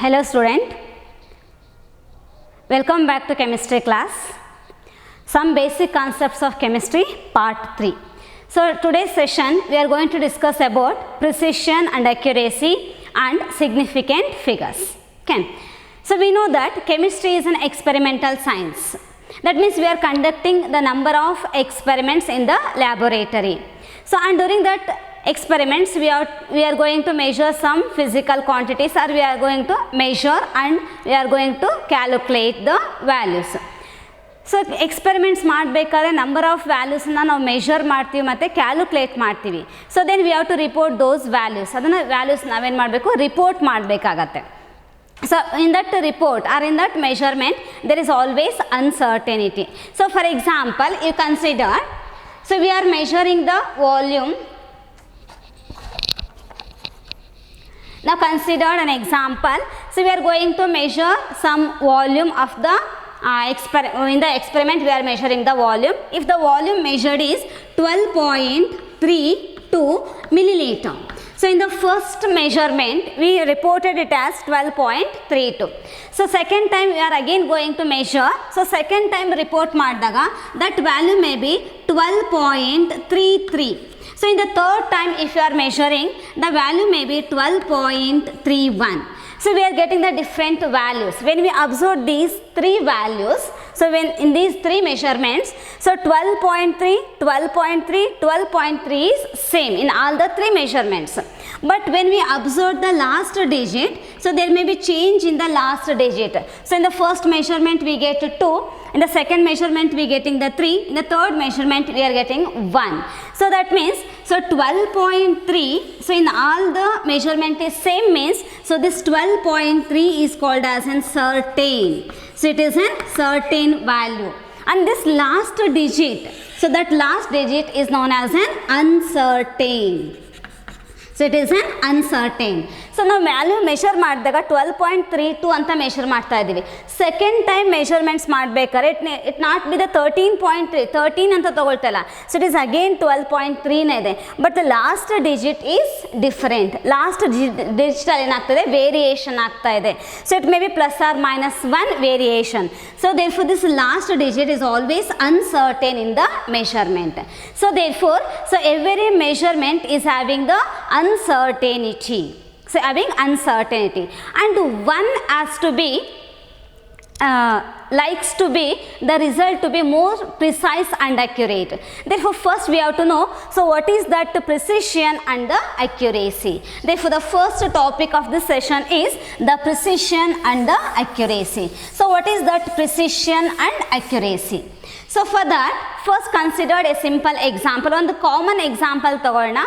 Hello student, welcome back to chemistry class. Some basic concepts of chemistry part 3. So today's session we are going to discuss about precision and accuracy and significant figures. Okay. So we know that chemistry is an experimental science. That means we are conducting the number of experiments in the laboratory. So and during that experiments we are going to measure some physical quantities, or we are going to measure and we are going to calculate the values. So experiments ಮಾಡಬೇಕಾದ್ರೆ number of values ನ ನಾವು measure ಮಾಡ್ತೀವಿ ಮತ್ತು calculate ಮಾಡ್ತೀವಿ. So then we have to report those values. ಅದನ್ನ values ನಾವೇನು ಮಾಡಬೇಕು, report ಮಾಡಬೇಕಾಗತ್ತೆ. So in that report or in that measurement there is always uncertainty. So for example, you consider, so we are measuring the volume. Now consider an example. So we are going to measure some volume of the in the experiment we are measuring the volume. If the volume measured is 12.32 milliliter. So in the first measurement we reported it as 12.32. So second time we are again going to measure. So second time report ಮಾಡಿದಾಗ that value may be 12.33. So in the third time if you are measuring, the value may be 12.31. So we are getting the different values. When we observe these three values, so when in these three measurements, so 12.3, 12.3, 12.3 is same in all the three measurements. But when we observe the last digit, so there may be change in the last digit. So in the first measurement we get 2, in the second measurement we getting the 3, in the third measurement we are getting 1. So that means, so 12.3, so in all the measurement is same means, so this 12.3 is called as a certain. So it is a certain value. And this last digit, so that last digit is known as an uncertain. So it is an uncertain. So ನಾವು value measure ಮಾಡಿದಾಗ 12.32 ಅಂತ measure ಮಾಡ್ತಾ ಇದ್ದೀವಿ. Second time measurements ಮಾಡಬೇಕಾದ್ರೆ it not be the 13.3, 13 ಅಂತ ತಗೊಳ್ತಲ್ಲ. So it is again 12.3ನೇ ಇದೆ. But the last digit is different. Last digital ಏನಾಗ್ತದೆ, ವೇರಿಯೇಷನ್ ಆಗ್ತಾ ಇದೆ. So it may be plus or minus 1 variation. So therefore this last digit is always uncertain in the measurement. So therefore, so every measurement is having the uncertainty. So having uncertainty, and one has to be likes to be the result to be more precise and accurate. Therefore first we have to know, so what is that precision and the accuracy. Therefore the first topic of this session is the precision and the accuracy. So what is that precision and accuracy? So for that first consider a simple example. ಒಂದು common example ತಗೊಳ್ಳೋಣ.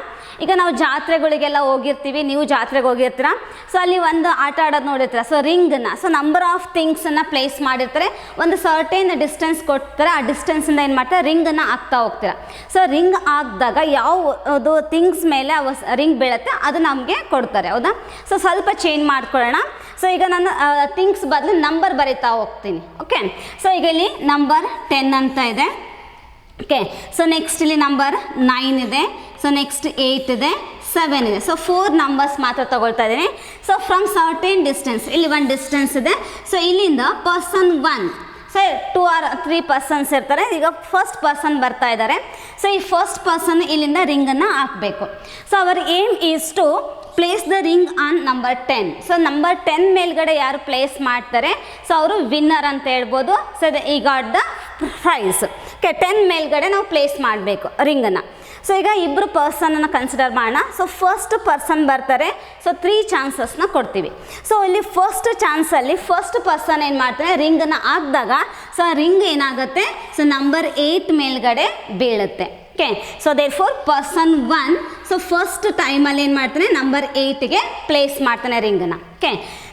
ಈಗ ನಾವು ಜಾತ್ರೆಗಳಿಗೆಲ್ಲ ಹೋಗಿರ್ತೀವಿ, ನೀವು ಜಾತ್ರೆಗೆ ಹೋಗಿರ್ತೀರ. So ಅಲ್ಲಿ ಒಂದು ಆಟ ಆಡೋದು ನೋಡಿರ್ತೀರ. ಸೊ ರಿಂಗನ್ನು, ಸೊ ನಂಬರ್ ಆಫ್ ಥಿಂಗ್ಸನ್ನು ಪ್ಲೇಸ್ ಮಾಡಿರ್ತಾರೆ, ಒಂದು ಸರ್ಟೇನ್ ಡಿಸ್ಟೆನ್ಸ್ ಕೊಡ್ತಾರೆ. ಆ ಡಿಸ್ಟೆನ್ಸಿಂದ ಏನು ಮಾಡ್ತಾರೆ, ರಿಂಗನ್ನು ಹಾಕ್ತಾ ಹೋಗ್ತೀರ. ಸೊ ರಿಂಗ್ ಹಾಕಿದಾಗ ಯಾವುದು ಥಿಂಗ್ಸ್ ಮೇಲೆ ಅವು ರಿಂಗ್ ಬೀಳುತ್ತೆ ಅದು ನಮಗೆ ಕೊಡ್ತಾರೆ, ಹೌದಾ. ಸೊ ಸ್ವಲ್ಪ ಚೇಂಜ್ ಮಾಡ್ಕೊಳ್ಳೋಣ. ಸೊ ಈಗ ನಾನು ಥಿಂಗ್ಸ್ ಬದಲು ನಂಬರ್ ಬರೀತಾ ಹೋಗ್ತೀನಿ. ಓಕೆ. ಸೊ ಈಗ ಇಲ್ಲಿ ನಂಬರ್ 10 ಅಂತ ಇದೆ. ಓಕೆ. ಸೊ ನೆಕ್ಸ್ಟ್ ಇಲ್ಲಿ ನಂಬರ್ 9 ಇದೆ. ಸೊ ನೆಕ್ಸ್ಟ್ 8 ಇದೆ, 7 ಇದೆ. ಸೊ 4 ನಂಬರ್ಸ್ ಮಾತ್ರ ತಗೊಳ್ತಾ ಇದ್ದೀನಿ. ಸೊ ಫ್ರಮ್ ಸರ್ಟೇನ್ ಡಿಸ್ಟೆನ್ಸ್, ಇಲ್ಲಿ ಒಂದು ಡಿಸ್ಟೆನ್ಸ್ ಇದೆ. ಸೊ ಇಲ್ಲಿಂದ ಪರ್ಸನ್ 1, ಸೊ 2 or 3 ಪರ್ಸನ್ಸ್ ಇರ್ತಾರೆ. ಈಗ ಫಸ್ಟ್ ಪರ್ಸನ್ ಬರ್ತಾ ಇದ್ದಾರೆ. ಸೊ ಈ ಫಸ್ಟ್ ಪರ್ಸನ್ ಇಲ್ಲಿಂದ ರಿಂಗನ್ನು ಹಾಕಬೇಕು. So our aim is to place the ring on number 10. So number 10 ಮೇಲ್ಗಡೆ ಯಾರು ಪ್ಲೇಸ್ ಮಾಡ್ತಾರೆ, ಸೊ ಅವರು ವಿನ್ನರ್ ಅಂತ ಹೇಳ್ಬೋದು. ಸೊ ಈ ಗಾಟ್ ದ ಪ್ರೈಸ್. ಓಕೆ. 10 ಮೇಲ್ಗಡೆ ನಾವು ಪ್ಲೇಸ್ ಮಾಡಬೇಕು ರಿಂಗನ್ನು. ಸೊ ಈಗ ಇಬ್ಬರು ಪರ್ಸನನ್ನು ಕನ್ಸಿಡರ್ ಮಾಡೋಣ. ಸೊ ಫಸ್ಟ್ ಪರ್ಸನ್ ಬರ್ತಾರೆ. ಸೊ 3 ಚಾನ್ಸಸ್ನ ಕೊಡ್ತೀವಿ. ಸೊ ಇಲ್ಲಿ ಫಸ್ಟ್ ಚಾನ್ಸಲ್ಲಿ ಫಸ್ಟ್ ಪರ್ಸನ್ ಏನು ಮಾಡ್ತಾರೆ, ರಿಂಗನ್ನು ಹಾಕಿದಾಗ ಸೊ ರಿಂಗ್ ಏನಾಗುತ್ತೆ, ಸೊ ನಂಬರ್ 8 ಮೇಲ್ಗಡೆ ಬೀಳುತ್ತೆ. Okay. So therefore person 1, so first ಟೈಮಲ್ಲಿ ಏನು ಮಾಡ್ತಾನೆ, ನಂಬರ್ 8ಗೆ ಪ್ಲೇಸ್ ಮಾಡ್ತಾನೆ ರಿಂಗನ್ನು. Okay.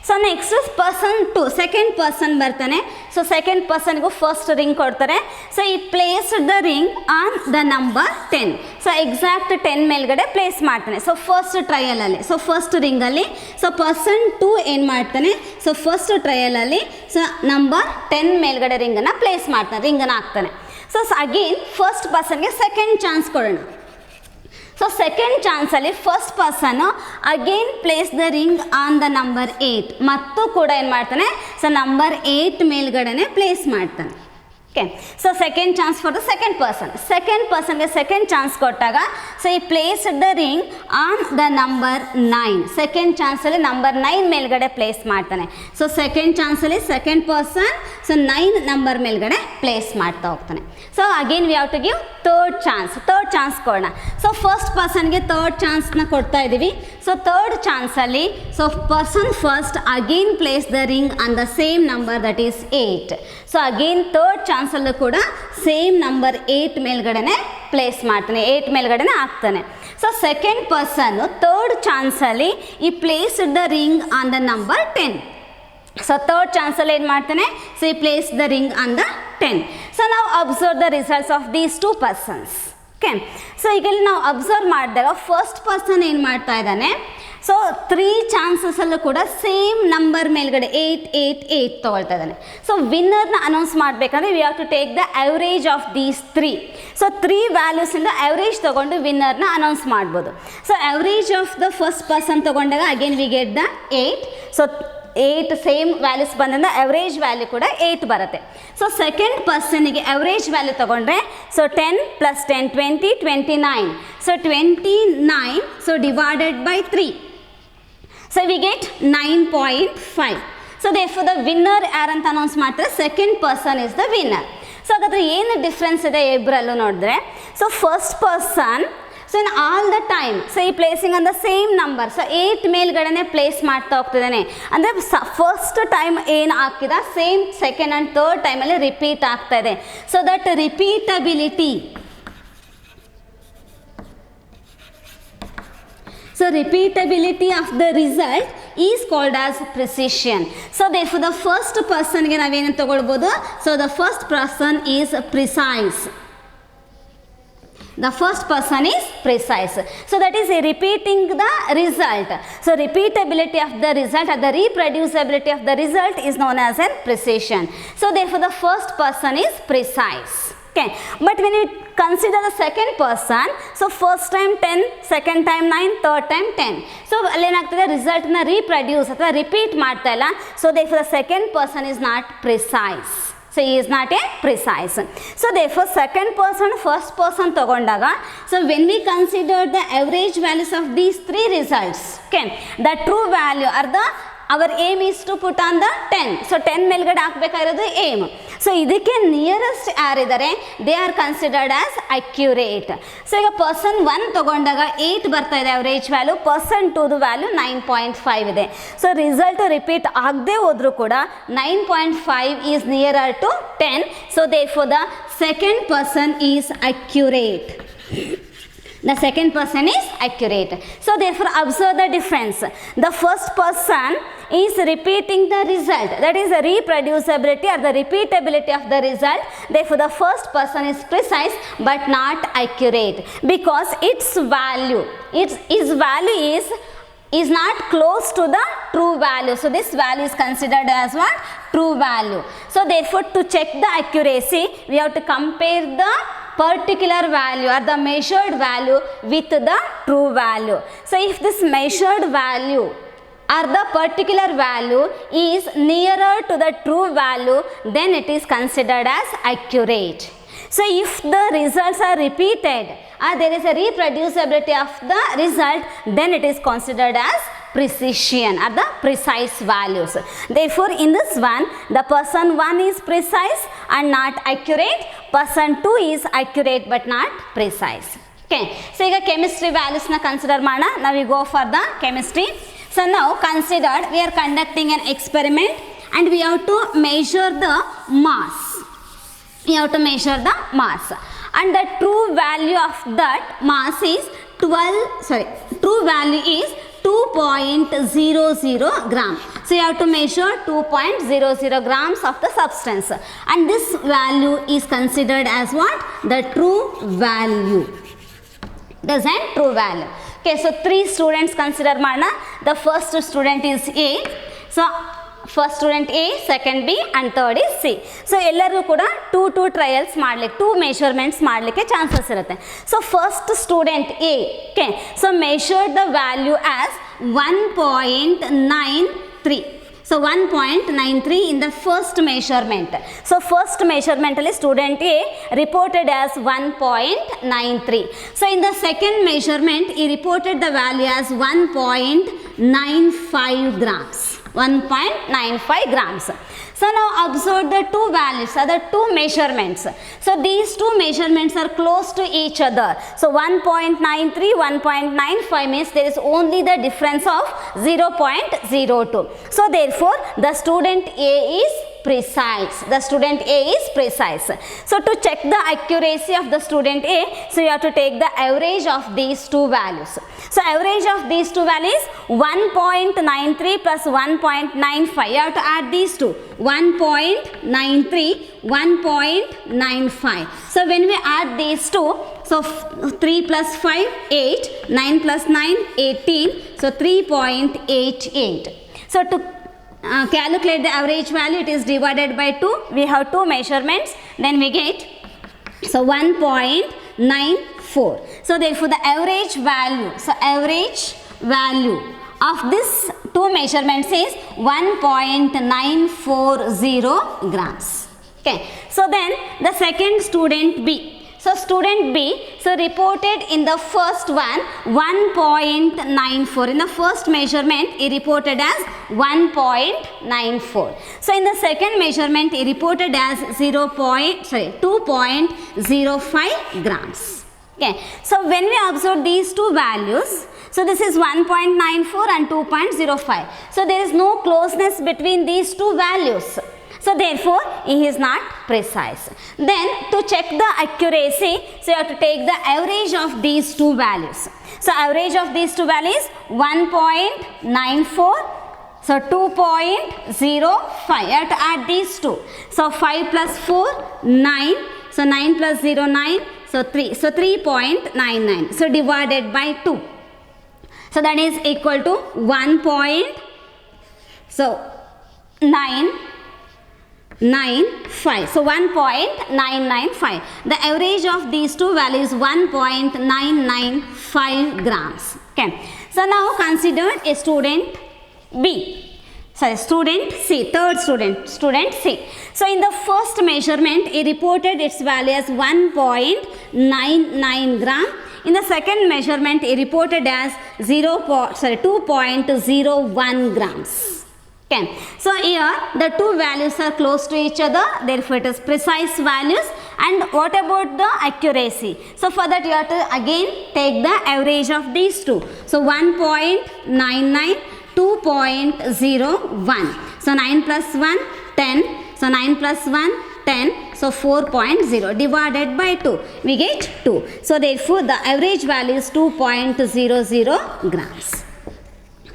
So next person 2, second person ಬರ್ತಾನೆ. ಸೊ ಸೆಕೆಂಡ್ ಪರ್ಸನ್ಗೂ ಫಸ್ಟ್ ರಿಂಗ್ ಕೊಡ್ತಾರೆ. ಸೊ ಈ place the ring on the number 10. So exact 10 ಮೇಲ್ಗಡೆ ಪ್ಲೇಸ್ ಮಾಡ್ತಾನೆ. ಸೊ ಫಸ್ಟ್ ಟ್ರಯಲಲ್ಲಿ, ಸೊ ಫಸ್ಟ್ ರಿಂಗಲ್ಲಿ ಸೊ ಪರ್ಸನ್ 2 ಏನು ಮಾಡ್ತಾನೆ, ಸೊ ಫಸ್ಟ್ ಟ್ರಯಲಲ್ಲಿ ಸೊ ನಂಬರ್ 10 ಮೇಲ್ಗಡೆ ರಿಂಗನ್ನು ಪ್ಲೇಸ್ ಮಾಡ್ತಾನೆ, ರಿಂಗನ್ನು ಹಾಕ್ತಾನೆ. ಸೊ ಅಗೇನ್ ಫಸ್ಟ್ ಪರ್ಸನ್ಗೆ ಸೆಕೆಂಡ್ ಚಾನ್ಸ್ ಕೊಡೋಣ. ಸೊ ಸೆಕೆಂಡ್ ಚಾನ್ಸಲ್ಲಿ ಫಸ್ಟ್ ಪರ್ಸನ್ನು again place the ring on the number 8 ಮತ್ತು ಕೂಡ ಏನು ಮಾಡ್ತಾನೆ, ಸೊ ನಂಬರ್ 8 ಮೇಲ್ಗಡೆನೆ ಪ್ಲೇಸ್ ಮಾಡ್ತಾನೆ. Okay, so second chance for the second ಪರ್ಸನ್ಗೆ ಸೆಕೆಂಡ್ ಚಾನ್ಸ್ ಕೊಟ್ಟಾಗ ಸೊ ಈ place the ring on the number 9. Second ಚಾನ್ಸಲ್ಲಿ ನಂಬರ್ 9 ಮೇಲ್ಗಡೆ ಪ್ಲೇಸ್ ಮಾಡ್ತಾನೆ. ಸೊ ಸೆಕೆಂಡ್ ಚಾನ್ಸಲ್ಲಿ ಸೆಕೆಂಡ್ ಪರ್ಸನ್ ಸೊ 9 ನಂಬರ್ ಮೇಲ್ಗಡೆ ಪ್ಲೇಸ್ ಮಾಡ್ತಾ ಹೋಗ್ತಾನೆ. So again we have to give third chance ಕೊಡೋಣ. ಸೊ ಫಸ್ಟ್ ಪರ್ಸನ್ಗೆ ಥರ್ಡ್ ಚಾನ್ಸ್ನ ಕೊಡ್ತಾ ಇದ್ದೀವಿ. ಸೊ ಥರ್ಡ್ ಚಾನ್ಸಲ್ಲಿ so person first again place the ring on the same number that is 8. So again third ಚಾನ್ಸಲ್ಲೂ ಕೂಡ ಸೇಮ್ ನಂಬರ್ 8 ಮೇಲ್ಗಡೆನೆ place ಮಾಡ್ತಾನೆ, 8 ಮೇಲ್ಗಡೆನೆ ಹಾಕ್ತಾನೆ. ಸೊ ಸೆಕೆಂಡ್ ಪರ್ಸನ್ನು ಥರ್ಡ್ ಚಾನ್ಸಲ್ಲಿ ಈ place the ring on the number 10. So third ಚಾನ್ಸಲ್ಲಿ ಏನು ಮಾಡ್ತಾನೆ, ಸೊ ಈ place the ring on the 10. So ನಾವು observe the results of these 2 persons. Okay, so ಈಗ ಇಲ್ಲಿ ನಾವು ಅಬ್ಸರ್ವ್ ಮಾಡಿದಾಗ ಫಸ್ಟ್ ಪರ್ಸನ್ ಏನು ಮಾಡ್ತಾ ಇದ್ದಾನೆ, ಸೊ 3 ಚಾನ್ಸಸಲ್ಲೂ ಕೂಡ ಸೇಮ್ ನಂಬರ್ ಮೇಲ್ಗಡೆ 8 ತೊಗೊಳ್ತಾ ಇದ್ದಾನೆ. ಸೊ ವಿನ್ನರ್ನ ಅನೌನ್ಸ್ ಮಾಡಬೇಕಂದ್ರೆ we have to take the average of these 3. So 3 ವ್ಯಾಲ್ಯೂಸಿಂದ ಅವರೇಜ್ ತೊಗೊಂಡು ವಿನ್ನರ್ನ ಅನೌನ್ಸ್ ಮಾಡ್ಬೋದು. So average of the first person ತೊಗೊಂಡಾಗ again we get the 8. So 8 same values ಬಂದಿಂದ ಅವರೇಜ್ ವ್ಯಾಲ್ಯೂ ಕೂಡ 8 ಬರುತ್ತೆ. ಸೊ ಸೆಕೆಂಡ್ ಪರ್ಸನಿಗೆ ಅವರೇಜ್ ವ್ಯಾಲ್ಯೂ ತೊಗೊಂಡ್ರೆ so 10 + 10 20 29. So 29 so divided by 3. So we get 9.5. So therefore the winner ಯಾರಂತ announce ಮಾಡ್ತಾರೆ, second person is the winner. So ಹಾಗಾದರೆ ಏನು difference ಇದೆ ಇಬ್ಬರಲ್ಲೂ ನೋಡಿದ್ರೆ, so first person so in all the time so ಈ placing on the same number so 8 ಮೇಲ್ಗಡೆನೆ place ಮಾಡ್ತಾ ಹೋಗ್ತಿದ್ದಾನೆ. ಅಂದರೆ ಫಸ್ಟ್ ಟೈಮ್ ಏನು ಹಾಕಿದ ಸೇಮ್ ಸೆಕೆಂಡ್ ಆ್ಯಂಡ್ ಥರ್ಡ್ ಟೈಮಲ್ಲಿ ರಿಪೀಟ್ ಆಗ್ತಾ ಇದೆ. So that repeatability of the result is called as precision. So therefore the first personಗೆ ನಾವೇನು ತಗೊಳ್ಬೋದು, so the first person is precise. The first person is precise. So that is repeating the result. So repeatability of the result or the reproducibility of the result is known as a precision. So therefore the first person is precise. Okay, but when you consider the second person, so first time 10, second time 9, third time 10. So ಏನಾಗ್ತದೆ, ರಿಸಲ್ಟ್ನ reproduce ಅಥವಾ repeat ಮಾಡ್ತಾ ಇಲ್ಲ. So therefore the second person is not precise. So he is not a precise. So therefore second person first person ತಗೊಂಡಾಗ so when we consider the average values of these 3 results, okay, the true value or the our aim is to put on the 10. So 10 ಮೇಲ್ಗಡೆ ಹಾಕಬೇಕಾಗಿರೋದು aim. So ಇದಕ್ಕೆ nearest ಯಾರಿದ್ದಾರೆ, they are considered as accurate. So ಈಗ person 1 ತೊಗೊಂಡಾಗ 8 ಬರ್ತಾ ಇದೆ average value, person 2ದು value 9.5 ಇದೆ. ಸೊ ರಿಸಲ್ಟ್ ರಿಪೀಟ್ ಆಗದೆ ಹೋದರೂ ಕೂಡ 9.5 is nearer to 10. So therefore the second person is accurate. The second person is accurate. So therefore observe the difference. The first person is repeating the result, that is the reproducibility or the repeatability of the result. Therefore the first person is precise but not accurate because its value is not close to the true value. So this value is considered as what? True value. So therefore to check the accuracy we have to compare the particular value or the measured value with the true value. So if this measured value or the particular value is nearer to the true value, then it is considered as accurate. So if the results are repeated or there is a reproducibility of the result, then it is considered as precision or the precise values. Therefore in this one the person 1 is precise and not accurate, person 2 is accurate but not precise. Okay, so ಈಗ chemistry values na consider ಮಾಡೋಣ. Now we go for the chemistry. So now considered we are conducting an experiment and we have to measure the mass. And the true value of that mass is 2.00 gram. So you have to measure 2.00 grams of the substance and this value is considered as what? The true value. Doesn't true value. Okay, so 3 students consider ಮಾಡೋಣ. The first student is A. So first student A, second B and third is C. So ಎಲ್ಲರಿಗೂ ಕೂಡ two trials ಮಾಡಲಿಕ್ಕೆ, 2 measurements ಮಾಡಲಿಕ್ಕೆ chances ಇರುತ್ತೆ. So first student A, okay, so measured the value as 1.93. So 1.93 in the first measurement. So first measurement student A reported as 1.93. So in the second measurement he reported the value as 1.95 grams. 1.95 grams. So now observe the two values, the two measurements. So these two measurements are close to each other. So 1.93, 1.95 means there is only the difference of 0.02. So therefore the student A is precise. The student A is precise. So to check the accuracy of the student A, so you have to take the average of these two values. So average of these two values 1.93 plus 1.95. You have to add these two. 1.93, 1.95. So when we add these two, so 3 plus 5, 8, 9 plus 9, 18. So 3.88. So to calculate the average value, it is divided by 2. We have two measurements, then we get so 1.94. So therefore the average value, so average value of this two measurements is 1.940 grams. Okay, so then the second student B. So student B, so reported in the first one 1.94. In the first measurement he reported as 1.94. So in the second measurement he reported as 2.05 grams. Okay, so when we observe these two values, so this is 1.94 and 2.05. So there is no closeness between these two values. So therefore he is not precise. Then to check the accuracy, so you have to take the average of these two values. So average of these two values 1.94. So 2.05. You have to add these two. So 5 plus 4, 9. So 9 plus 0, 9. So 3. So 3.99. So divided by 2. So that is equal to 1.995. So 1.995. The average of these two values 1.995 grams. Okay. So now consider a student B. Sorry, student C, third student C. So in the first measurement he reported its value as 1.99 gram. In the second measurement he reported as 2.01 grams. Okay. So here the two values are close to each other, therefore it is precise values. And what about the accuracy? So for that you have to again take the average of these two. So 1.99, 2.01. So 9 plus 1, 10. So 9 plus 1, 10. So 4.0 divided by 2. We get 2. So therefore the average value is 2.00 grams.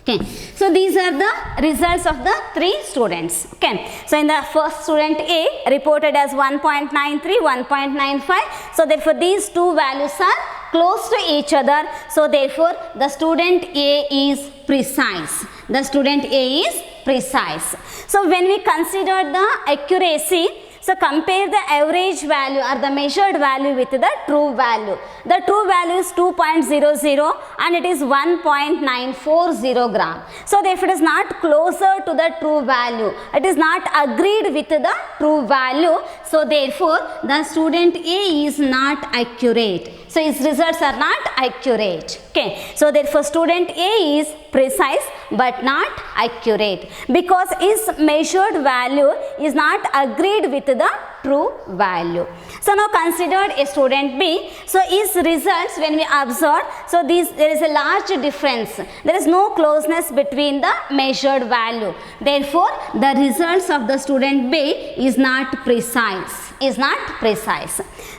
Okay. So these are the results of the three students. Okay. So in the first student A reported as 1.93, 1.95. So therefore these two values are close to each other. So therefore the student A is precise. The student A is precise. So when we consider the accuracy, so compare the average value or the measured value with the true value. The true value is 2.00 and it is 1.940 gram. So therefore it is not closer to the true value. It is not agreed with the true value. So therefore the student A is not accurate. So his results are not accurate. Okay. So therefore student A is precise but not accurate because his measured value is not agreed with the true value. So now consider a student B. So his results when we observe, so there is a large difference. There is no closeness between the measured value. Therefore the results of the student B is not precise.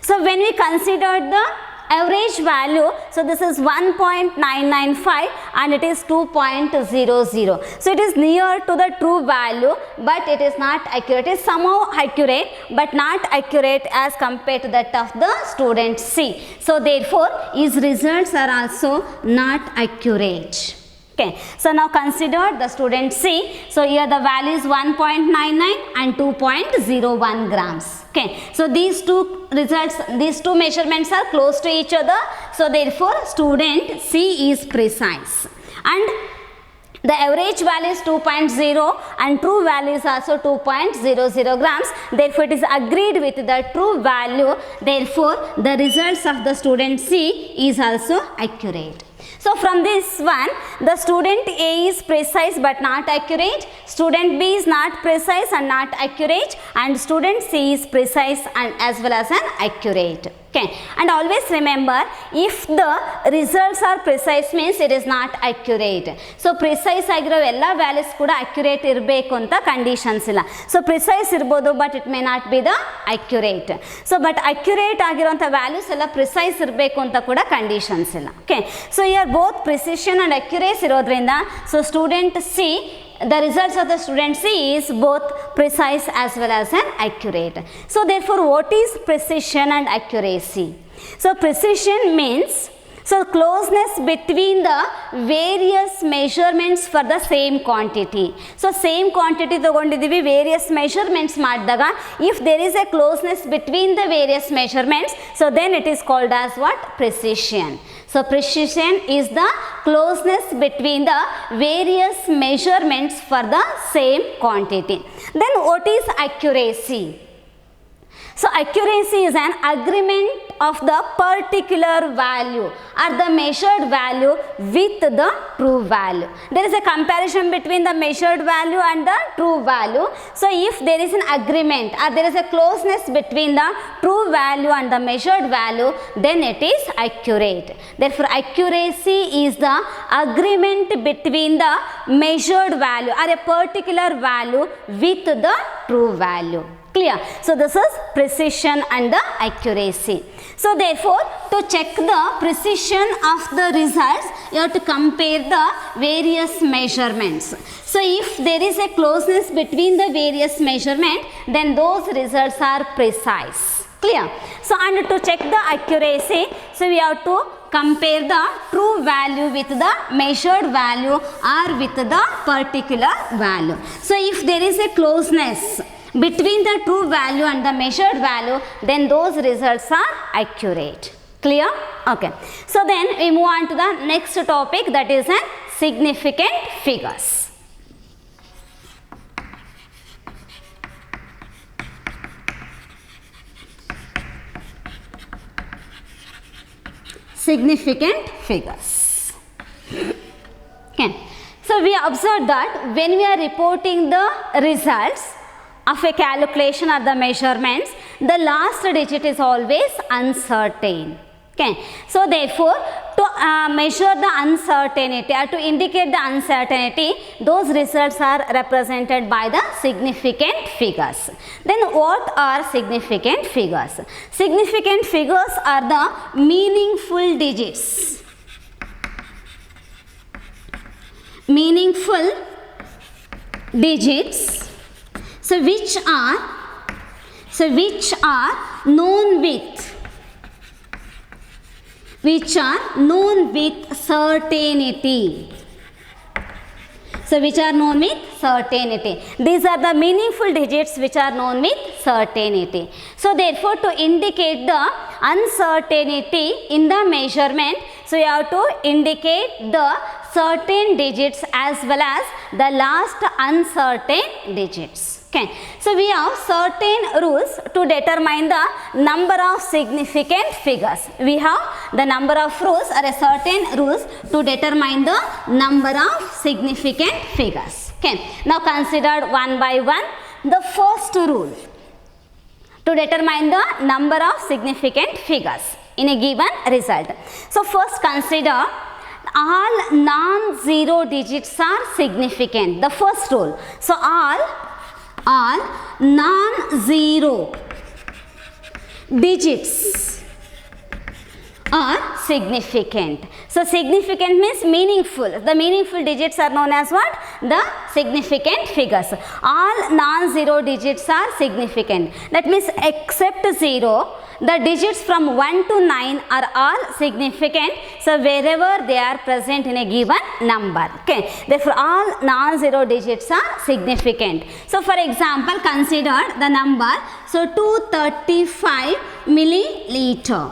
So when we consider the average value, so this is 1.995 and it is 2.00. So it is near to the true value but it is not accurate. It is somehow accurate but not accurate as compared to that of the student C. So therefore his results are also not accurate. Okay, so now consider the student C. So here the value is 1.99 and 2.01 grams. Okay, so these two results, these two measurements are close to each other. So therefore student C is precise, and the average value is 2.0 and true value is also 2.00 grams. Therefore it is agreed with the true value. Therefore the results of the student C is also accurate. So from this one, the student A is precise but not accurate, student B is not precise and not accurate, and student C is precise and as well as an accurate. Okay, and always remember, if the results are precise means it is not accurate. So precise ಆಗಿರೋ ಎಲ್ಲ values ಕೂಡ accurate ಇರಬೇಕು ಅಂತ conditions ಇಲ್ಲ. So precise ಇರಬಹುದು but it may not be the accurate. So but accurate ಆಗಿರುವಂತ values ಎಲ್ಲ precise ಇರಬೇಕು ಅಂತ ಕೂಡ conditions ಇಲ್ಲ. Okay, so here both precision and accuracy ಇರೋದ್ರಿಂದ so student C, the results of the student C is both precise as well as an accurate. So therefore what is precision and accuracy? So precision means so closeness between the various measurements for the same quantity. So same quantity ತಗೊಂಡಿದ್ದೀವಿ, various measurements ಮಾಡಿದಾಗ if there is a closeness between the various measurements, so then it is called as what? Precision. So precision is the closeness between the various measurements for the same quantity. Then what is accuracy? So accuracy is an agreement of the particular value or the measured value with the true value. There is a comparison between the measured value and the true value. So if there is an agreement or there is a closeness between the true value and the measured value, then it is accurate. Therefore accuracy is the agreement between the measured value or a particular value with the true value. Clear? So this is precision and the accuracy. So therefore to check the precision of the results, you have to compare the various measurements. So if there is a closeness between the various measurements, then those results are precise. Clear? So and to check the accuracy, so we have to compare the true value with the measured value or with the particular value. So if there is a closeness between the true value and the measured value, then those results are accurate. Clear? Okay. So then we move on to the next topic, that is an significant figures. Significant figures. Okay. So we observed that when we are reporting the results of a calculation or the measurements, the last digit is always uncertain. Okay, so therefore to measure the uncertainty or to indicate the uncertainty, those results are represented by the significant figures. Then what are significant figures? Significant figures are the meaningful digits. Meaningful digits, so which are known with certainty. So which are known with certainty. These are the meaningful digits which are known with certainty. So therefore to indicate the uncertainty in the measurement, so you have to indicate the certain digits as well as the last uncertain digits. Okay. So we have certain rules to determine the number of significant figures. We have the number of rules or a certain rules to determine the number of significant figures. Okay. Now consider one by one. The first rule to determine the number of significant figures in a given result. So first consider all non-zero digits are significant. The first rule. So all non-zero digits are significant. So significant means meaningful. The meaningful digits are known as what? The significant figures. All non-zero digits are significant. That means except 0, the digits from 1 to 9 are all significant, so wherever they are present in a given number. Okay, therefore all non-zero digits are significant. So for example, consider the number, so 235 milliliter.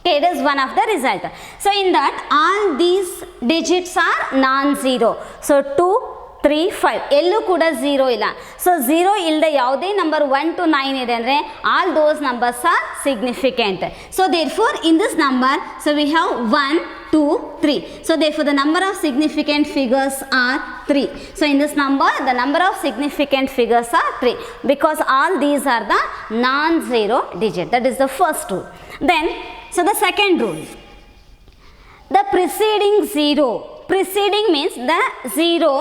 Okay, it is one of the result. So in that all these digits are non-zero. So 2, 3, 5 ಎಲ್ಲೂ ಕೂಡ zero ಇಲ್ಲ. So zero ಇಲ್ಲದೆ ಯಾವುದೇ number 1 to 9 ಇದೆ ಅಂದರೆ all those numbers are significant. So therefore in this number, so we have 1, 2, 3. So therefore the number of significant figures are 3. So in this number the number of significant figures are 3 because all these are the non-zero digit. That is the first rule. Then so the second rule, the preceding zero. Preceding means the zero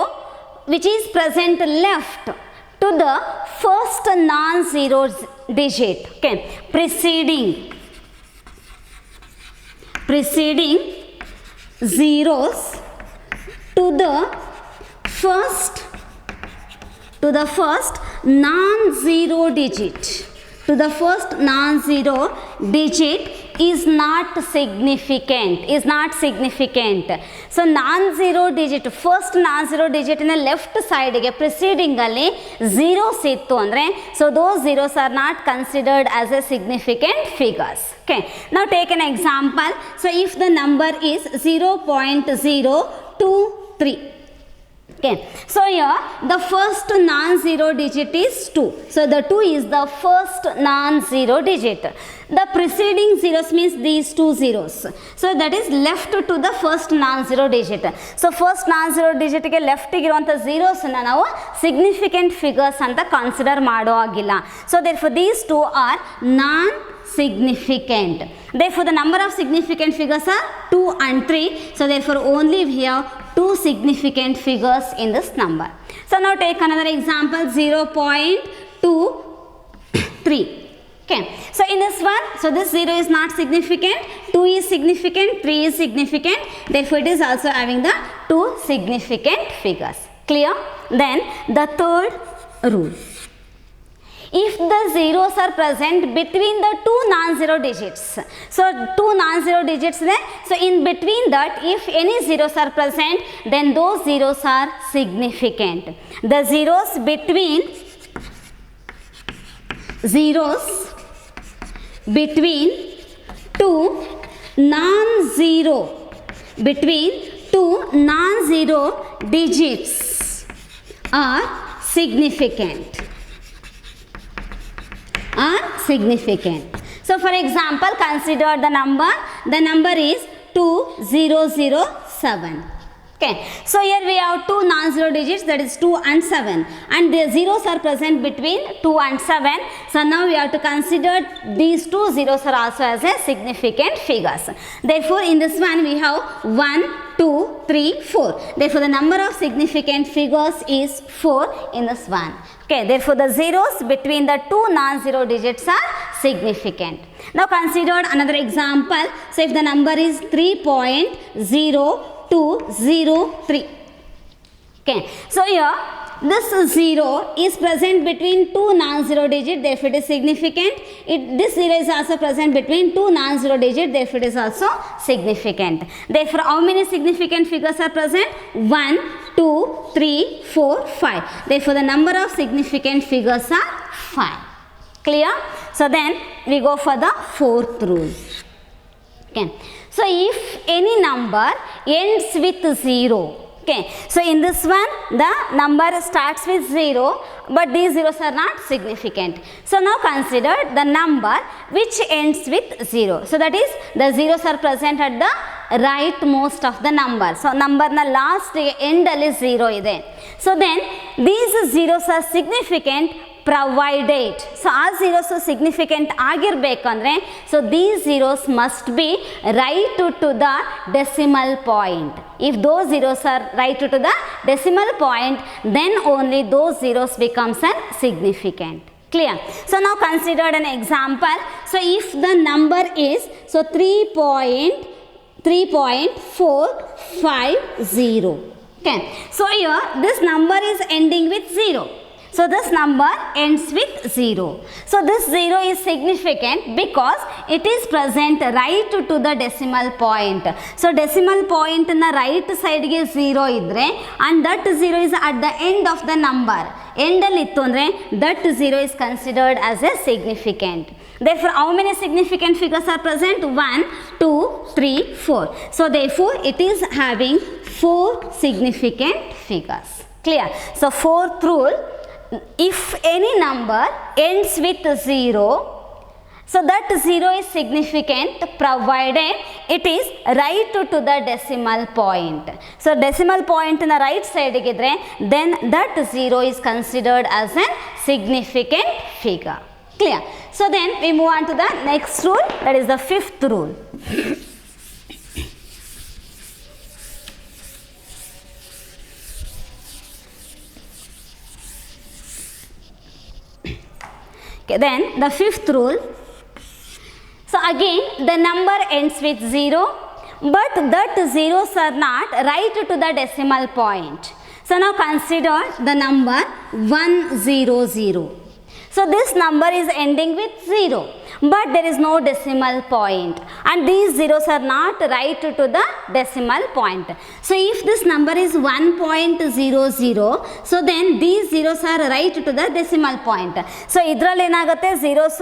which is present left to the first non-zero digit. Okay, preceding zeros to the first non-zero digit. To the first non-zero digit is not significant. So non-zero digit, first non-zero digit in the left side ಗೆ preceding ಅಲ್ಲಿ zeros ಇತ್ತು ಅಂದರೆ, so those zeros are not considered as a significant figures. Okay, now take an example. So if the number is 0.023. Okay, so here the first non-zero digit is 2. So the 2 is the first non-zero digit. The preceding zeros means these two zeros. So that is left to the first non-zero digit. So first non-zero digit ಗೆ left ಇರುವಂಥ zeros ಅನ್ನು ನಾವು significant figures ಅಂತ consider ಮಾಡೋ ಆಗಿಲ್ಲ. So therefore these two are non-significant. Therefore the number of significant figures are 2 and 3. So therefore only we have 2 significant figures in this number. So now take another example, 0.23. Okay, so in this one, so this 0 is not significant, 2 is significant, 3 is significant, therefore it is also having the 2 significant figures. Clear? Then the third rule, if the zeros are present between the two non-zero digits, so two non-zero digits there, so in between that if any zeros are present, then those zeros are significant. The zeros between two non-zero digits are significant. So for example, consider the number is 2007. Okay, so here we have two non-zero digits, that is 2 and 7, and the zeros are present between 2 and 7. So now we have to consider these two zeros are also as a significant figures. Therefore in this one we have 1, 2, 3, 4. Therefore the number of significant figures is 4 in this one. Okay, therefore the zeros between the two non-zero digits are significant. Now consider another example. So if the number is 3.0203. Okay, so here this 0 is present between two non-zero digits, therefore it is significant. This 0 is also present between two non-zero digits, therefore it is also significant. Therefore how many significant figures are present? 1, 2, 3, 4, 5. Therefore the number of significant figures are 5. Clear? So then we go for the fourth rule. Okay, so if any number ends with 0, okay, so in this one the number starts with 0, but these zeros are not significant. So now consider the number which ends with 0. So that is the zeros are present at the rightmost of the number. So number na last end alli 0 ide. So then these zeros are significant provided, so all zeros significant ಆಗಿರಬೇಕಂದ್ರೆ, so these zeros must be right to the decimal point. If those zeros are right to the decimal point, then only those zeros becomes significant. Clear? So now consider an example. So if the number is 3.450. Okay, so here this number is ending with 0. so this number ends with 0. So this 0 is significant because it is present right to the decimal point. So decimal point in the right side is 0 idre and that 0 is at the end of the number. End alittu andre that 0 is considered as a significant. Therefore, how many significant figures are present? 1, 2, 3, 4. So therefore, it is having 4 significant figures. Clear? So fourth rule, if any number ends with 0, so that 0 is significant provided it is right to the decimal point. So decimal point in the right side igidre, then that 0 is considered as a significant figure. Clear? So then we move on to the next rule, that is the fifth rule. Okay, then the fifth rule. So again the number ends with 0, but that zeros are not right to the decimal point. So now consider the number 100. So this number is ending with 0, but there is no decimal point and these zeros are not right to the decimal point. So if this number is 1.00, so then these zeros are right to the decimal point. So idral enagate zeros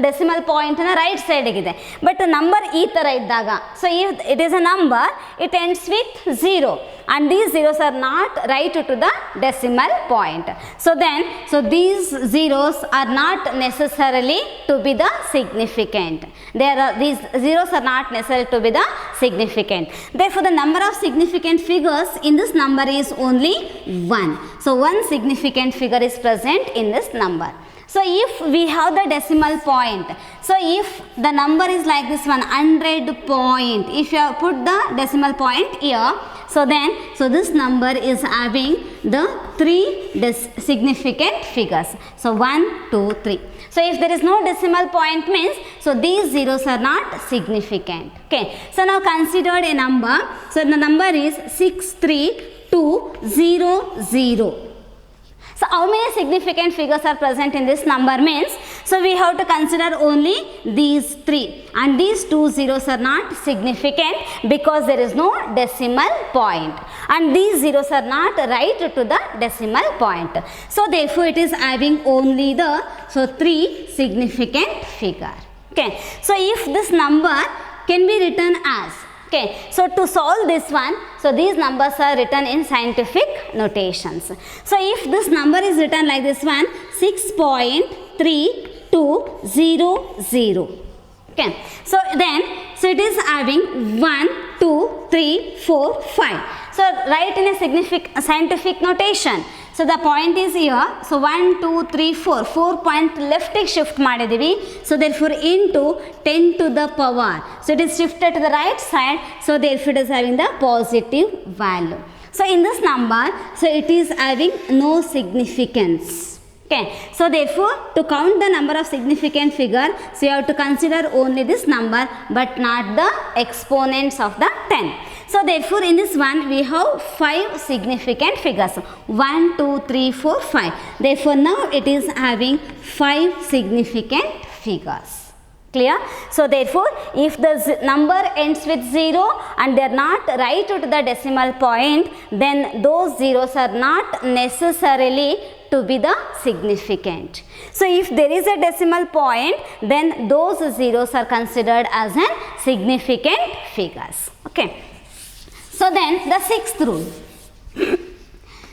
decimal point na right side igide, but number ee tara iddaga, so if it is a number, it ends with 0 and these zeros are not right to the decimal point. So then, so these zeros are not necessarily to be the significant. These zeros are not necessary to be the significant. Therefore, the number of significant figures in this number is only 1. So one significant figure is present in this number. So if we have the decimal point, so if the number is like this one, 100 point, if you have put the decimal point here, so then, so this number is having the 3 significant figures. So 1, 2, 3. So if there is no decimal point means, so these zeros are not significant. Okay. So now consider a number. So the number is 63200. So how many significant figures are present in this number means, so we have to consider only these 3 and these 2 zeros are not significant because there is no decimal point and these zeros are not right to the decimal point. So therefore it is having only the 3 significant figure. Okay. So if this number can be written as, okay, so to solve this one, so these numbers are written in scientific notations. So if this number is written like this one, 6.3200. Okay, so then, so it is having 1, 2, 3, 4, 5. So write in a scientific notation. So the point is here, so 1, 2, 3, 4, 4 point left shift ಮಾಡಿದಿವಿ. So therefore into 10 to the power. So it is shifted to the right side. So therefore it is having the positive value. So in this number, so it is having no significance. Okay, so therefore to count the number of significant figure, so you have to consider only this number but not the exponents of the 10. So therefore in this one we have 5 significant figures, 1, 2, 3, 4, 5. Therefore now it is having 5 significant figures. Clear? So therefore if the number ends with 0 and they are not right to the decimal point, then those zeros are not necessarily to be the significant. So if there is a decimal point, then those zeros are considered as an significant figures. Okay. So then the sixth rule.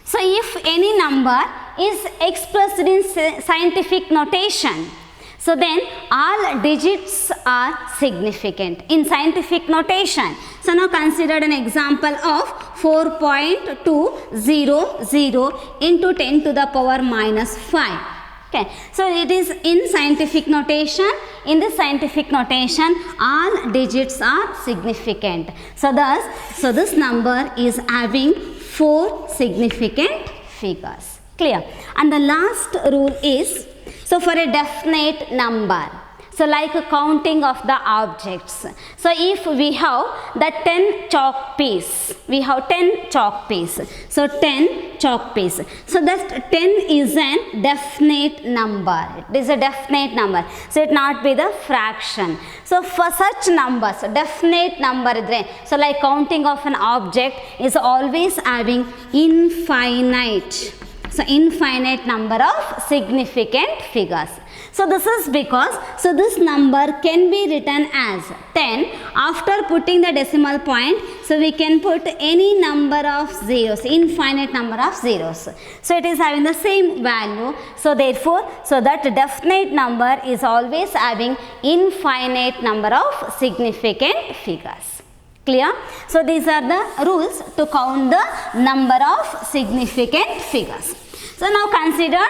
So if any number is expressed in scientific notation, so then all digits are significant in scientific notation. So now consider an example of 4.200 into 10 to the power minus 5. Okay. So it is in scientific notation. In this scientific notation, all digits are significant. So thus, so this number is having 4 significant figures. Clear? And the last rule is, so for a definite number, So like counting of the objects. So if we have the 10 chalk piece, we have 10 chalk piece. So 10 chalk piece. So that 10 is an definite number. It is a definite number. So it not be the fraction. So for such numbers, definite number idre. So like counting of an object is always having infinite. So infinite number of significant figures. So this is because, so this number can be written as 10 after putting the decimal point. So we can put any number of zeros, infinite number of zeros. So it is having the same value. So therefore, so that definite number is always having infinite number of significant figures. Clear? So these are the rules to count the number of significant figures. So now consider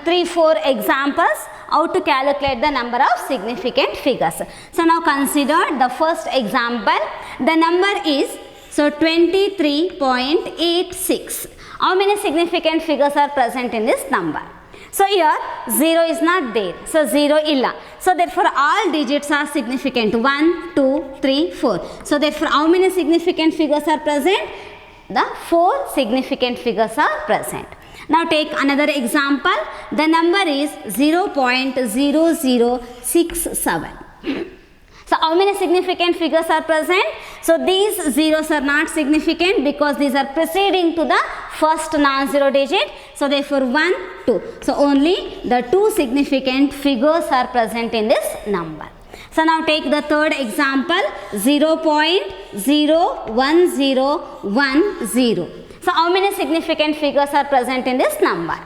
3-4 examples how to calculate the number of significant figures. So now consider the first example. The number is 23.86. How many significant figures are present in this number? So here 0 is not there. So 0 illa. So therefore all digits are significant. 1, 2, 3, 4. So therefore how many significant figures are present? The 4 significant figures are present. Now take another example. The number is 0.0067. So how many significant figures are present? So these zeros are not significant because these are preceding to the first non-zero digit. So therefore 1, 2. So only the 2 significant figures are present in this number. So now take the third example, 0.01010. So how many significant figures are present in this number?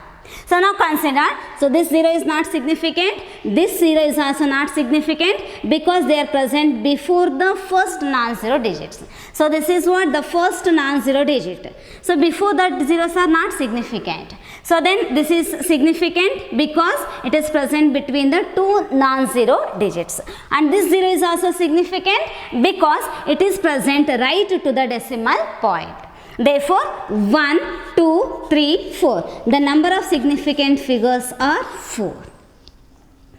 So now consider, so this 0 is not significant, this 0 is also not significant because they are present before the first non-zero digits. So this is what the first non-zero digit. So before that zeros are not significant. So then this is significant because it is present between the 2 non-zero digits. And this 0 is also significant because it is present right to the decimal point. Therefore, 1, 2, 3, 4. The number of significant figures are 4.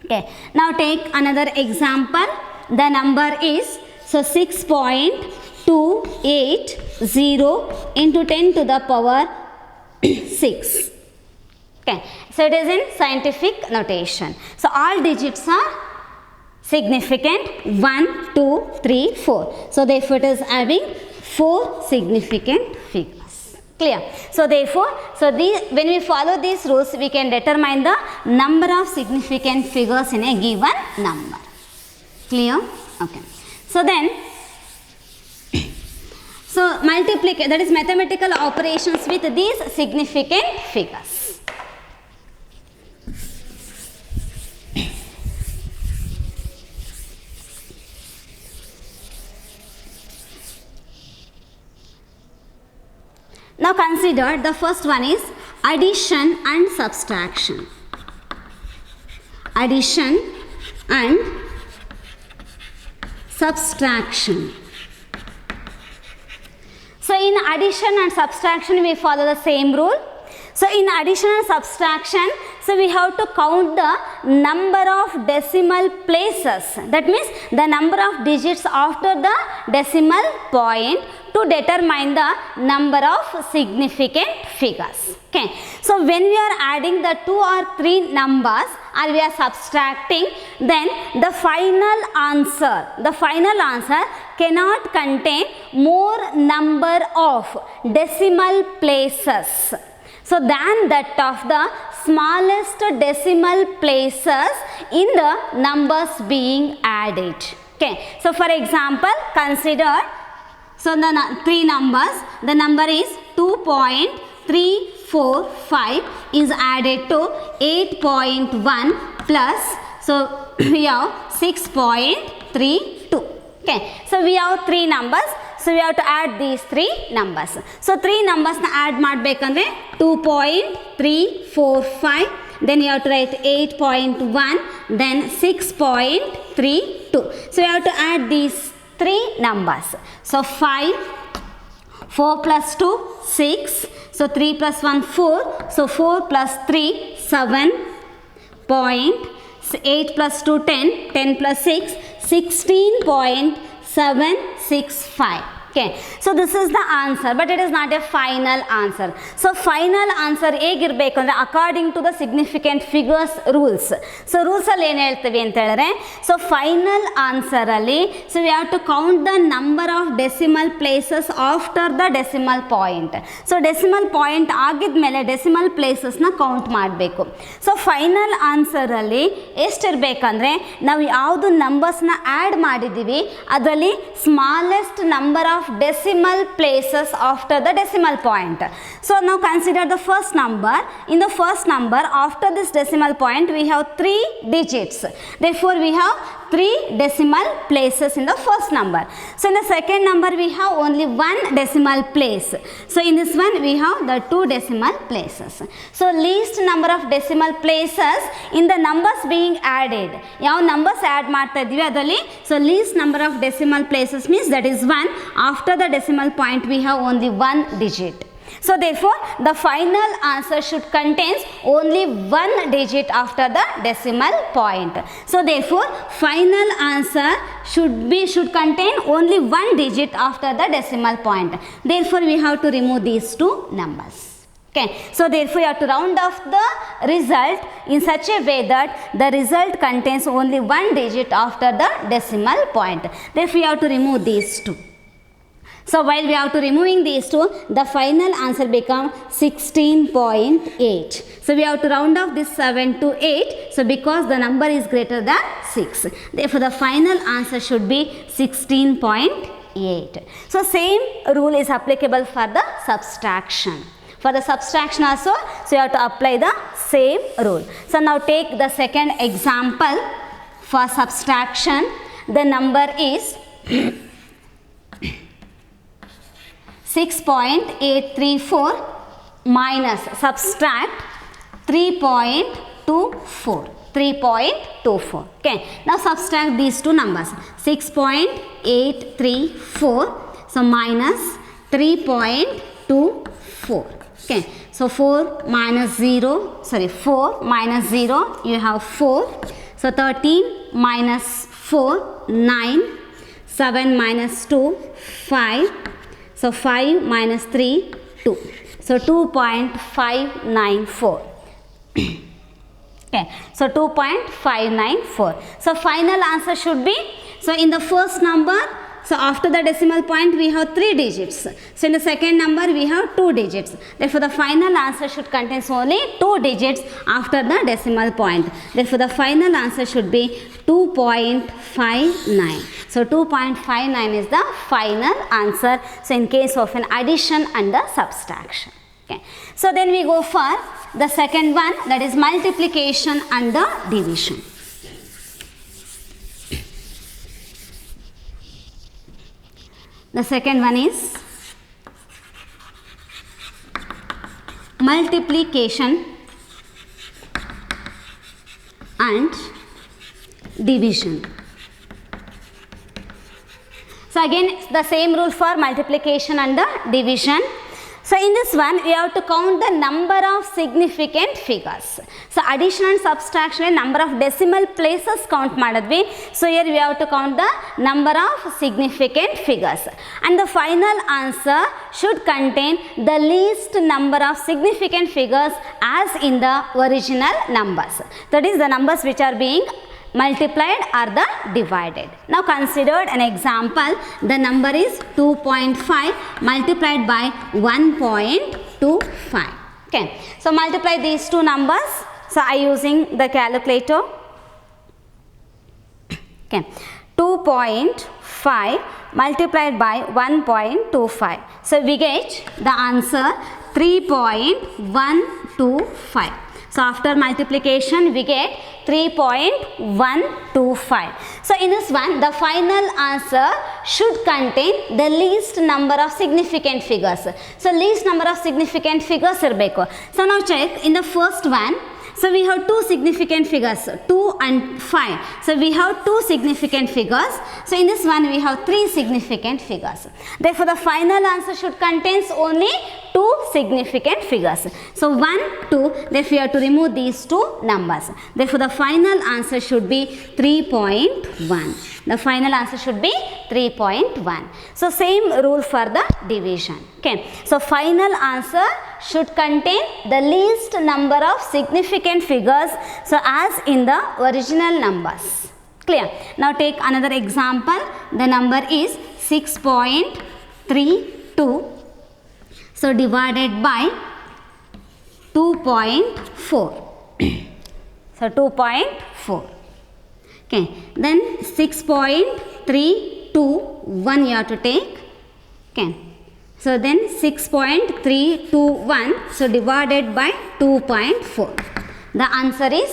Okay. Now take another example. The number is 6.280 into 10 to the power 6. Okay. So it is in scientific notation. So all digits are significant. 1, 2, 3, 4. So therefore it is having 4 significant figures. Clear? So therefore, when we follow these rules, we can determine the number of significant figures in a given number. Clear? Okay. So then, so multiplicate, that is mathematical operations with these significant figures. Now consider the first one is addition and subtraction. Addition and subtraction. So in addition and subtraction we follow the same rule. So in addition and subtraction, so we have to count the number of decimal places. That means the number of digits after the decimal point to determine the number of significant figures. Okay. So when we are adding the 2 or 3 numbers or we are subtracting, then the final answer cannot contain more number of decimal places so than that of the smallest decimal places in the numbers being added. Okay. So for example, consider, so the 3 numbers, the number is 2.345 is added to 8.1 plus, so we have 6.32. Okay. So we have 3 numbers. So we have to add these 3 numbers. So 3 numbers na add madbekandre 2.345, then you have to write 8.1, then 6.32. So you have to add these 3 numbers. So 5, 4 plus 2, 6. So 3 plus 1, 4. So 4 plus 3, 7.6. 8 plus 2, 10. 10 plus 6, 16.765. Okay, so this is the answer, but it is not a final answer. So final answer ಹೇಗಿರಬೇಕು ಅಂದರೆ according to the significant figures rules. So ರೂಲ್ಸಲ್ಲಿ ಏನು ಹೇಳ್ತೀವಿ ಅಂತ ಹೇಳಿದ್ರೆ, so final ಆನ್ಸರಲ್ಲಿ so we have to count the number of decimal places after the decimal point. So decimal point ಆಗಿದ್ಮೇಲೆ decimal ಪ್ಲೇಸಸ್ನ ಕೌಂಟ್ ಮಾಡಬೇಕು. ಸೊ ಫೈನಲ್ ಆನ್ಸರಲ್ಲಿ ಎಷ್ಟಿರಬೇಕಂದ್ರೆ ನಾವು ಯಾವುದು ನಂಬರ್ಸ್ನ ಆ್ಯಡ್ ಮಾಡಿದ್ದೀವಿ ಅದರಲ್ಲಿ smallest number of decimal places after the decimal point. So now consider the first number. In the first number, after this decimal point we have 3 digits. Therefore we have 3 decimal places in the first number. So in the second number we have only 1 decimal place. So in this one we have the 2 decimal places. So least number of decimal places in the numbers being added. ಯಾವ numbers add ಮಾಡ್ತಾ ಇದ್ದೀವಿ ಅದರಲ್ಲಿ so least number of decimal places means that is 1. After the decimal point we have only 1 digit. So therefore the final answer should contains only 1 digit after the decimal point. So therefore final answer should contain only 1 digit after the decimal point. Therefore we have to remove these 2 numbers. Okay, so therefore you have to round off the result in such a way that the result contains only 1 digit after the decimal point. Therefore you have to remove these 2. So while we have to removing these 2, the final answer become 16.8. So we have to round off this 7 to 8. So because the number is greater than 6. Therefore the final answer should be 16.8. So same rule is applicable for the subtraction. For the subtraction also, so you have to apply the same rule. So now take the second example for subtraction. The number is 6.834 minus subtract 3.24. 3.24. Okay, now subtract these 2 numbers. 6.834 so minus 3.24. Okay, so 4 minus 0 you have 4. So 13 minus 4 9. 7 minus 2 5. So 5 minus 3 2. So 2.594. Okay, so 2.594. So final answer should be, so in the first number, so after the decimal point we have 3 digits. So in the second number we have 2 digits. Therefore the final answer should contain only 2 digits after the decimal point. Therefore the final answer should be 2.59. So 2.59 is the final answer. So in case of an addition and the subtraction. Okay. So then we go for the second one, that is multiplication and the division. The second one is multiplication and division. So again the same rule for multiplication and the division. So in this one we have to count the number of significant figures. So addition and subtraction number of decimal places count madadvi. So here we have to count the number of significant figures, and the final answer should contain the least number of significant figures as in the original numbers. That is the numbers which are being multiplied or the divided. Now considered an example, the number is 2.5 multiplied by 1.25. Okay, so multiply these 2 numbers. So I using the calculator. Okay, 2.5 multiplied by 1.25. So we get the answer 3.125. So after multiplication we get 3.125. So in this one the final answer should contain the least number of significant figures. So least number of significant figures irbeku. So now check in the first one. So we have 2 significant figures, 2 and 5. So we have 2 significant figures. So in this one we have 3 significant figures. Therefore the final answer should contains only two significant figures. So 1, 2, therefore you have to remove these two numbers. Therefore the final answer should be 3.1. The final answer should be 3.1. So same rule for the division. Okay. So final answer should contain the least number of significant figures, so as in the original numbers. Clear? Now take another example. The number is 6.32. So divided by 2.4. So 2.4. Okay. Then 6.321 you have to take. Okay. So then 6.321. So divided by 2.4. The answer is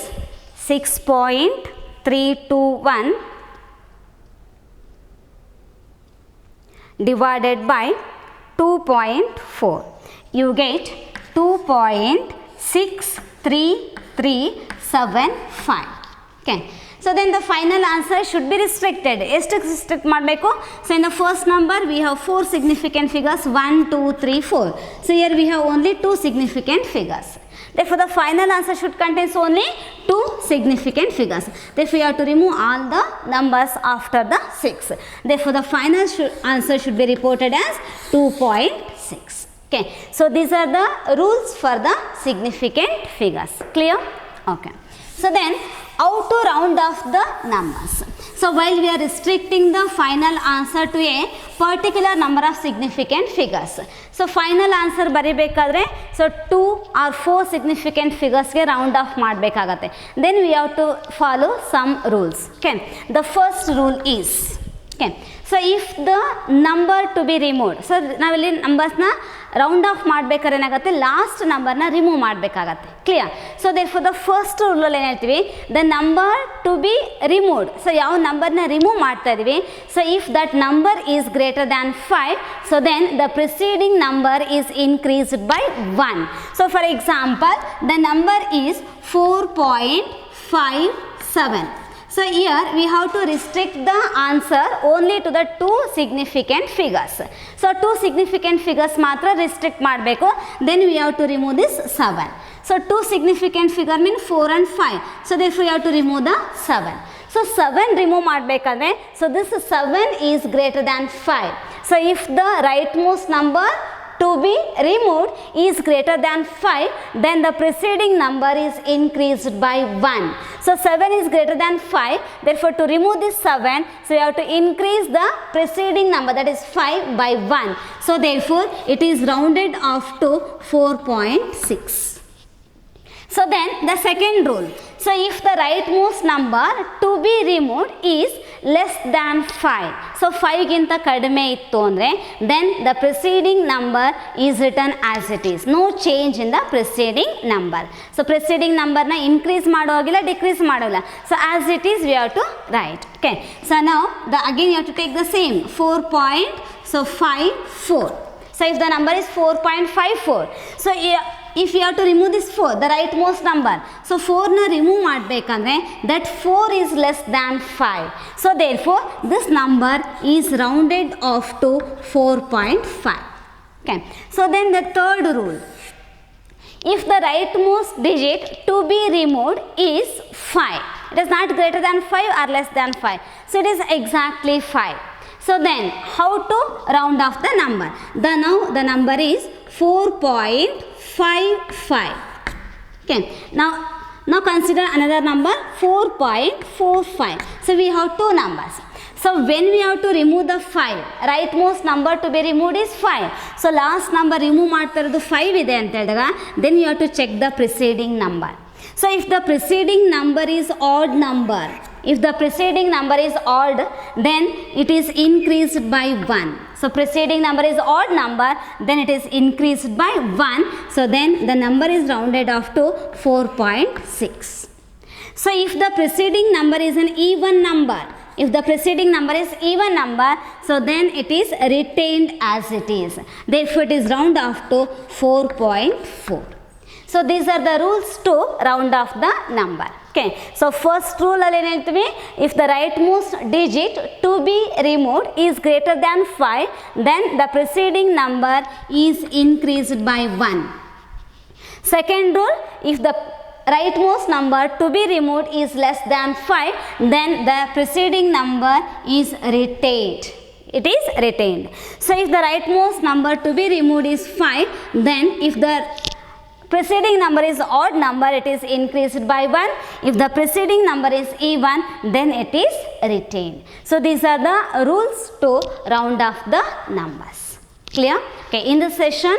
6.321 divided by 2.4. You get 2.63375. Okay. So then the final answer should be restricted. Restrict ಮಾಡಬೇಕು. So in the first number we have 4 significant figures, 1, 2, 3, 4. So here we have only 2 significant figures. Therefore the final answer should contain only 2 significant figures. Therefore you have to remove all the numbers after the 6. Therefore the final answer should be reported as 2.6. Okay. So these are the rules for the significant figures. Clear? Okay. So then how to round off the numbers. So while we are restricting the final answer to a particular number of significant figures. So final answer ಬರಿಬೇಕಾದ್ರೆ so 2 or 4 significant figures ಗೆ round off ಮಾಡಬೇಕಾಗತ್ತೆ. Then we have to follow some rules. Okay. The first rule is, okay, so if the number to be removed, so ನಾವಿಲ್ಲಿ ನಂಬರ್ಸ್ನ round of ಮಾಡ್ಬೇಕಾದ್ರೆ ಏನಾಗುತ್ತೆ, last ನಂಬರ್ನ remove ಮಾಡಬೇಕಾಗತ್ತೆ. Clear? So therefore the first ರೂಲಲ್ಲಿ ಏನು ಹೇಳ್ತೀವಿ, the number to be removed. So ಯಾವ ನಂಬರ್ನ ರಿಮೂವ್ ಮಾಡ್ತಾ ಇದೀವಿ, so if that number is greater than 5, so then the preceding number is increased by 1. So for example the number is 4.57. So here we have to restrict the answer only to the 2 significant figures. So 2 significant figures matra restrict ಮಾಡಬೇಕು. Then we have to remove this 7. So 2 significant figure mean 4 and 5. So therefore you have to remove the 7. So 7 remove ಮಾಡಬೇಕಾದ್ರೆ, so this 7 is greater than 5. So if the rightmost number to be removed is greater than 5, then the preceding number is increased by 1. So 7 is greater than 5, therefore to remove this 7, so you have to increase the preceding number, that is 5, by 1. So therefore it is rounded off to 4.6. So then the second rule, so if the rightmost number to be removed is less than 5, so 5 ಗಿಂತ ಕಡಿಮೆ ಇತ್ತು ಅಂದರೆ, then the preceding number is written as it is, no change in the preceding number. So preceding numberನ increase ಮಾಡೋಗಿಲ್ಲ, decrease ಮಾಡೋಲ್ಲ, so as it is we have to write. Okay. So now again you have to take the same 4.54. So if the number is 4.54, so if you have to remove this 4, the rightmost number, so 4 na remove ಮಾಡಬೇಕಂದ್ರೆ that 4 is less than 5. So therefore this number is rounded off to 4.5. Okay. So then the third rule, if the rightmost digit to be removed is 5, it is not greater than 5 or less than 5, so it is exactly 5. So then how to round off the number? Now the number is 4.55. Okay. Now consider another number 4.45. So we have two numbers. So when we have to remove the 5, rightmost number to be removed is 5. So last number remove ಮಾಡ್ತಾ ಇರೋದು 5 ಇದೆ ಅಂತ ಹೇಳಿದಾಗ, then you have to check the preceding number. So if the preceding number is odd number, if the preceding number is odd, then it is increased by 1. So preceding number is odd number, then it is increased by 1. So then the number is rounded off to 4.6. So if the preceding number is an even number, if the preceding number is even number, so then it is retained as it is. Therefore it is round off to 4.4. So these are the rules to round off the number. Okay, so first rule alli ಏನು ಹೇಳ್ತೀವಿ, if the rightmost digit to be removed is greater than 5, then the preceding number is increased by 1. Second rule, if the rightmost number to be removed is less than 5, then the preceding number is retained. It is retained. So if the rightmost number to be removed is 5, then if the preceding number is odd number, it is increased by 1. If the preceding number is even, then it is retained. So these are the rules to round off the numbers. Clear? Okay, in this session,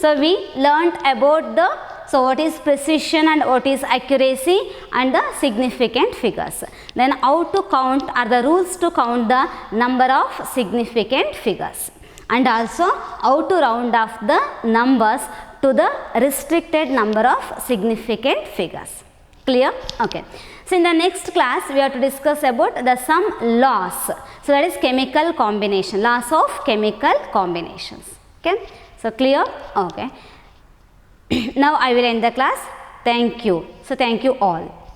so we learnt about the, so what is precision and what is accuracy and the significant figures. Then how to count are the rules to count the number of significant figures, and also how to round off the numbers to the restricted number of significant figures. Clear? Okay. So in the next class we have to discuss about the some laws. So that is chemical combination, laws of chemical combinations. Okay. So clear? Okay. Now I will end the class. Thank you. So thank you all.